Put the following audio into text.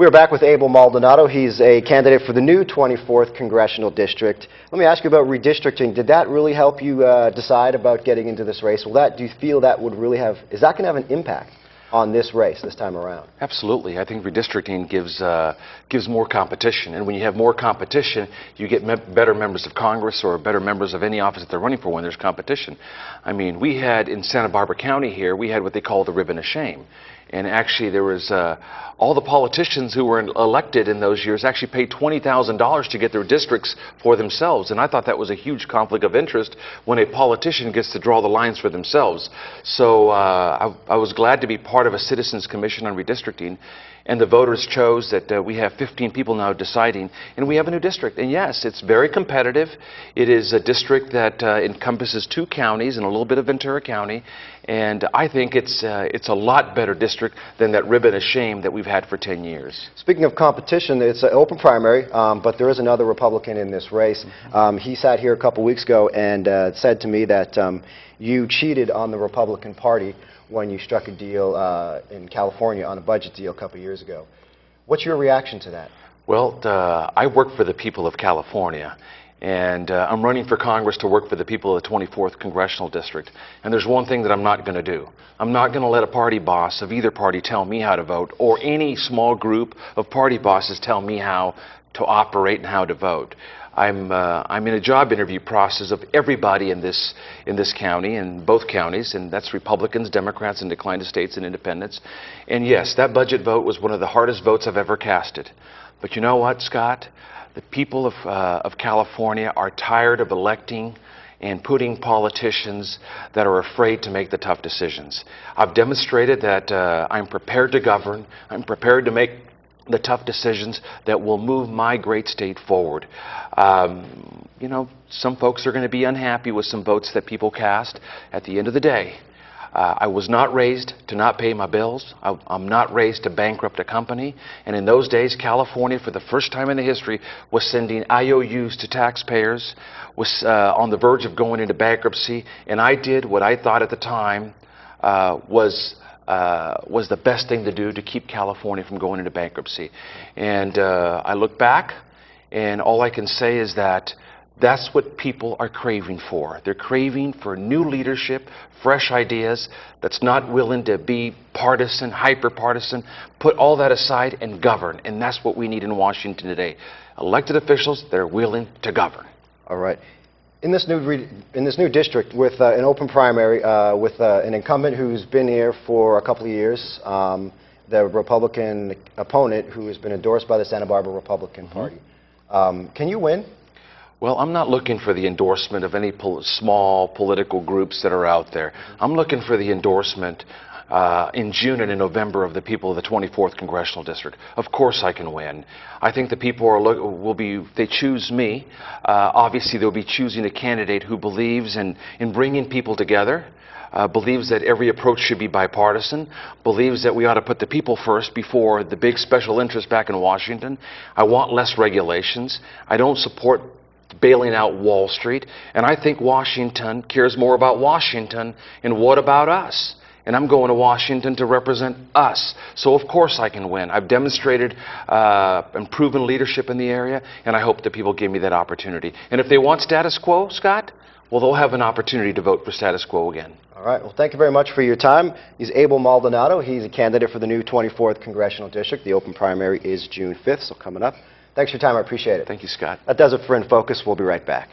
We're back with Abel Maldonado. He's a candidate for the new 24th Congressional District. Let me ask you about redistricting. Did that really help you decide about getting into this race? Do you feel that would really is that going to have an impact on this race this time around? Absolutely. I think redistricting gives more competition, and when you have more competition, you get better members of Congress or better members of any office that they're running for when there's competition. I mean, we had in Santa Barbara County here, we had what they call the ribbon of shame. And actually, there was all the politicians who were elected in those years actually paid $20,000 to get their districts for themselves. And I thought that was a huge conflict of interest when a politician gets to draw the lines for themselves. So I was glad to be part of a Citizens Commission on redistricting. And the voters chose that we have 15 people now deciding, and we have a new district. And yes, it's very competitive. It is a district that encompasses 2 counties and a little bit of Ventura County. And I think it's a lot better district than that ribbon of shame that we've had for 10 years. Speaking of competition, it's an open primary, but there is another Republican in this race. He sat here a couple weeks ago and said to me that you cheated on the Republican Party when you struck a deal in California on a budget deal a couple years ago. What's your reaction to that? Well, I work for the people of California, and I'm running for Congress to work for the people of the 24th Congressional District. And there's one thing that I'm not going to do. I'm not going to let a party boss of either party tell me how to vote, or any small group of party bosses tell me how to operate and how to vote. I'm in a job interview process of everybody in this county, in both counties, and that's Republicans, Democrats, and declined states and independents. And yes, that budget vote was one of the hardest votes I've ever casted. But you know what, Scott? The people of California are tired of electing and putting politicians that are afraid to make the tough decisions. I've demonstrated that I'm prepared to govern. I'm prepared to make the tough decisions that will move my great state forward. You know, some folks are going to be unhappy with some votes that people cast. At the end of the day, I was not raised to not pay my bills. I'm not raised to bankrupt a company. And in those days, California, for the first time in the history, was sending IOUs to taxpayers, was on the verge of going into bankruptcy. And I did what I thought at the time was the best thing to do to keep California from going into bankruptcy. And I look back, and all I can say is that that's what people are craving for. They're craving for new leadership, fresh ideas, that's not willing to be partisan, hyper-partisan, put all that aside and govern. And that's what we need in Washington today. Elected officials that are willing to govern. All right. In this new district, with an open primary, with an incumbent who's been here for a couple of years, the Republican opponent who has been endorsed by the Santa Barbara Republican Party, can you win? Well, I'm not looking for the endorsement of any small political groups that are out there. I'm looking for the endorsement in June and in November of the people of the 24th Congressional District. Of course I can win. I think the people if they choose me, obviously they'll be choosing a candidate who believes in bringing people together, believes that every approach should be bipartisan, believes that we ought to put the people first before the big special interests back in Washington. I want less regulations. I don't support bailing out Wall Street. And I think Washington cares more about Washington and what about us? And I'm going to Washington to represent us. So of course I can win. I've demonstrated and proven leadership in the area, and I hope that people give me that opportunity. And if they want status quo, Scott, well, they'll have an opportunity to vote for status quo again. All right. Well, thank you very much for your time. He's Abel Maldonado. He's a candidate for the new 24th Congressional District. The open primary is June 5th, so coming up. Thanks for your time. I appreciate it. Thank you, Scott. That does it for In Focus. We'll be right back.